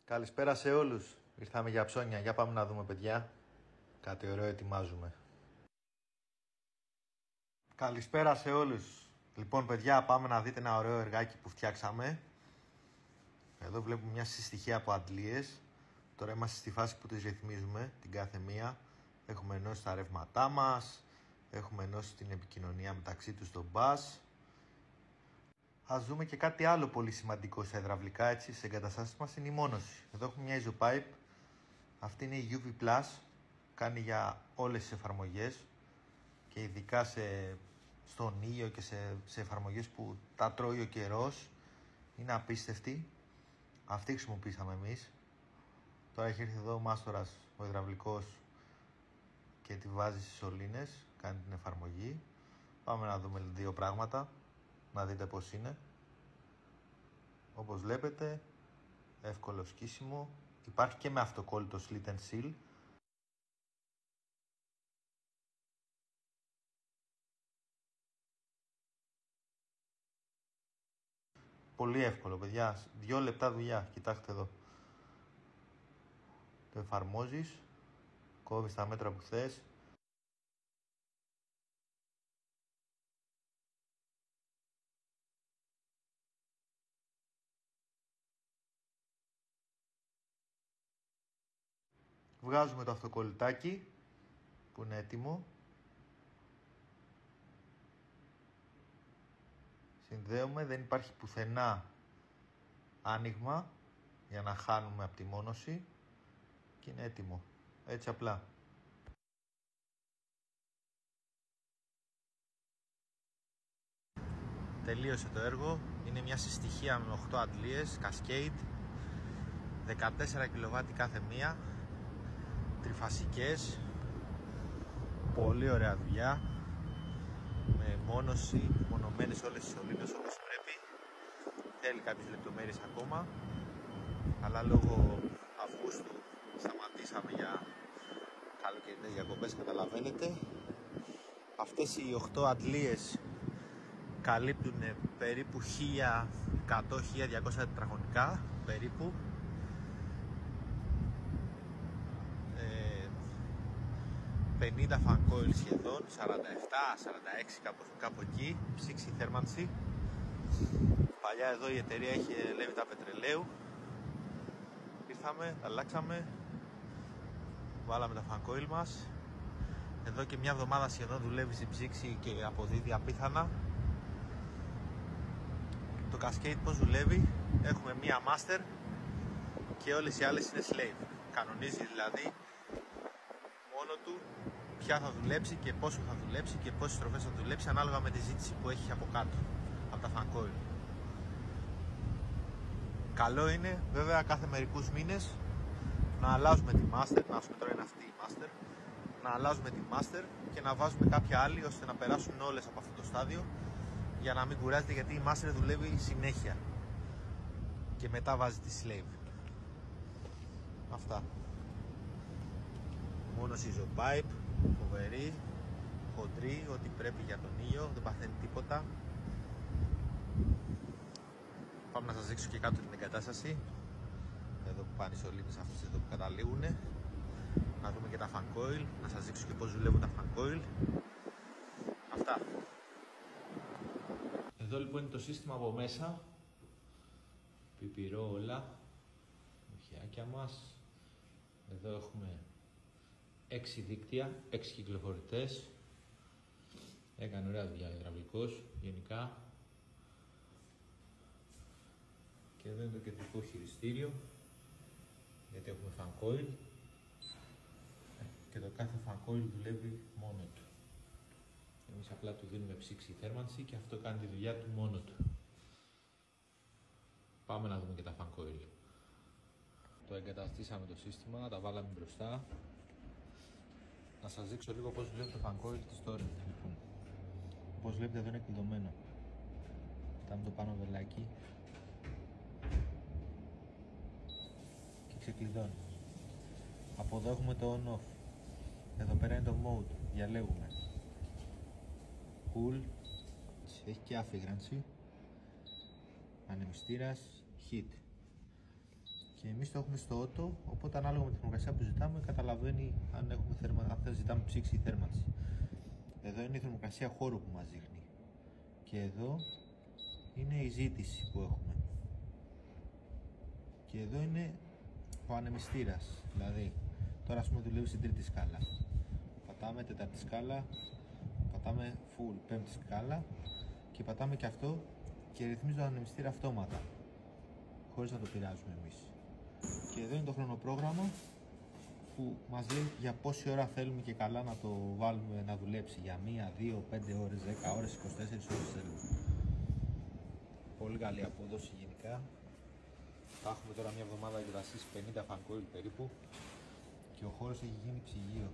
Καλησπέρα σε όλους. Ήρθαμε για ψώνια. Για πάμε να δούμε, παιδιά. Κάτι ωραίο ετοιμάζουμε. Καλησπέρα σε όλους. Λοιπόν, παιδιά, πάμε να δείτε ένα ωραίο εργάκι που φτιάξαμε. Εδώ βλέπουμε μια συστοιχεία από αντλίες. Τώρα είμαστε στη φάση που τις ρυθμίζουμε την κάθε μία. Έχουμε ενώσει τα ρεύματά μας. Έχουμε ενώσει την επικοινωνία μεταξύ τους στο bus. Ας δούμε και κάτι άλλο πολύ σημαντικό σε υδραυλικά, έτσι, σε εγκαταστάσεις μας, είναι η μόνωση. Εδώ έχουμε μια isopipe. Αυτή είναι η UV+, κάνει για όλες τις εφαρμογές και ειδικά στον ήλιο και σε εφαρμογές που τα τρώει ο καιρός. Είναι απίστευτη. Αυτή χρησιμοποίησαμε εμείς. Τώρα έχει έρθει εδώ ο μάστορας, ο υδραυλικός, και τη βάζει στις σωλήνες, κάνει την εφαρμογή. Πάμε να δούμε δύο πράγματα, να δείτε πώς είναι. Όπως βλέπετε, εύκολο σκίσιμο. Υπάρχει και με αυτοκόλλητο slit and seal. Πολύ εύκολο, παιδιά. 2 λεπτά δουλειά. Κοιτάξτε εδώ. Το εφαρμόζεις, κόβεις τα μέτρα που θες. Βγάζουμε το αυτοκολλητάκι που είναι έτοιμο. Συνδέουμε, δεν υπάρχει πουθενά άνοιγμα για να χάνουμε από τη μόνωση και είναι έτοιμο. Έτσι απλά. Τελείωσε το έργο. Είναι μια συστοιχεία με 8 αντλίες, Cascade, 14 κιλοβάτι κάθε μία, τριφασικές. Πολύ ωραία δουλειά, με μόνωση, μονωμένες όλες τις σωλήνες όπως πρέπει. Θέλει κάποιες λεπτομέρειες ακόμα, αλλά λόγω Αυγούστου σταματήσαμε για καλοκαιρινές διακοπές, καταλαβαίνετε. Αυτές οι 8 αντλίες καλύπτουν περίπου 1100-1200 τετραγωνικά περίπου. 50 fan coil σχεδόν, 47-46 κάπου εκεί, ψήξη θέρμανση. Παλιά εδώ η εταιρεία είχε λέβητα πετρελαίου. Ήρθαμε, τα αλλάξαμε, βάλαμε τα fan coil μας. Εδώ και μια εβδομάδα σχεδόν δουλεύει στην ψήξη και αποδίδει απίθανα. Το Cascade πώς δουλεύει? Έχουμε μία master και όλες οι άλλες είναι slave. Κανονίζει δηλαδή μόνο του ποια θα δουλέψει και πόσο θα δουλέψει και πόσες στροφές θα δουλέψει ανάλογα με τη ζήτηση που έχει από κάτω, από τα fan coil. Καλό είναι βέβαια κάθε μερικούς μήνες να αλλάζουμε τη master, να πούμε τώρα είναι αυτή η master, να αλλάζουμε τη master και να βάζουμε κάποια άλλη ώστε να περάσουν όλες από αυτό το στάδιο, για να μην κουράζεται, γιατί η master δουλεύει συνέχεια και μετά βάζει τη slave. Αυτά. Μόνο isopipe, φοβερή, χοντρή, ό,τι πρέπει για τον ήλιο, δεν παθαίνει τίποτα. Πάμε να σας δείξω και κάτω την εγκατάσταση. Εδώ που πάνε οι σωλήνες αυτές εδώ που καταλήγουνε. Να δούμε και τα fan coil, να σας δείξω και πώς δουλεύουν τα fan coil. Αυτά. Εδώ λοιπόν είναι το σύστημα από μέσα. Πιπυρό όλα. Οχιάκια μας. Εδώ έχουμε 6 δίκτυα, 6 κυκλοφορητές. Έκανε ωραία δουλειά ο υδραυλικός γενικά. Και εδώ είναι το κεντρικό χειριστήριο, γιατί έχουμε fan coil και το κάθε fan coil δουλεύει μόνο του. Εμείς απλά του δίνουμε ψήξη θέρμανση και αυτό κάνει τη δουλειά του μόνο του. Πάμε να δούμε και τα fan coil. Το εγκαταστήσαμε το σύστημα, τα βάλαμε μπροστά. Να σας δείξω λίγο πώς δουλεύει το fan coil της τώρα. Λοιπόν, όπως βλέπετε εδώ είναι κλειδωμένο. Κοιτάμε το πάνω βελάκι και ξεκλειδώνει. Από εδώ έχουμε το on-off. Εδώ πέρα είναι το mode, διαλέγουμε. Cool, έχει και αφήγρανση. Ανεμιστήρας, heat. Και εμείς το έχουμε στο auto, οπότε ανάλογα με τη θερμοκρασία που ζητάμε, καταλαβαίνει αν ζητάμε ψήξη ή θέρμανση. Εδώ είναι η θερμοκρασία χώρου που μας δείχνει. Και εδώ είναι η ζήτηση που έχουμε. Και εδώ είναι ο ανεμιστήρας. Δηλαδή, τώρα ας πούμε δουλεύει στην τρίτη σκάλα. Πατάμε τέταρτη σκάλα, πατάμε full πέμπτη σκάλα και πατάμε και αυτό και ρυθμίζει τον ανεμιστήρα αυτόματα, χωρίς να το πειράζουμε εμείς. Και εδώ είναι το χρονοπρόγραμμα που μας λέει για πόση ώρα θέλουμε και καλά να το βάλουμε να δουλέψει. Για 1, 2, 5 ώρες, 10 ώρες, 24 ώρες θέλουμε. Πολύ καλή απόδοση γενικά. Θα έχουμε τώρα μια εβδομάδα υγρασίας 50 φανκόιλ περίπου και ο χώρος έχει γίνει ψυγείο.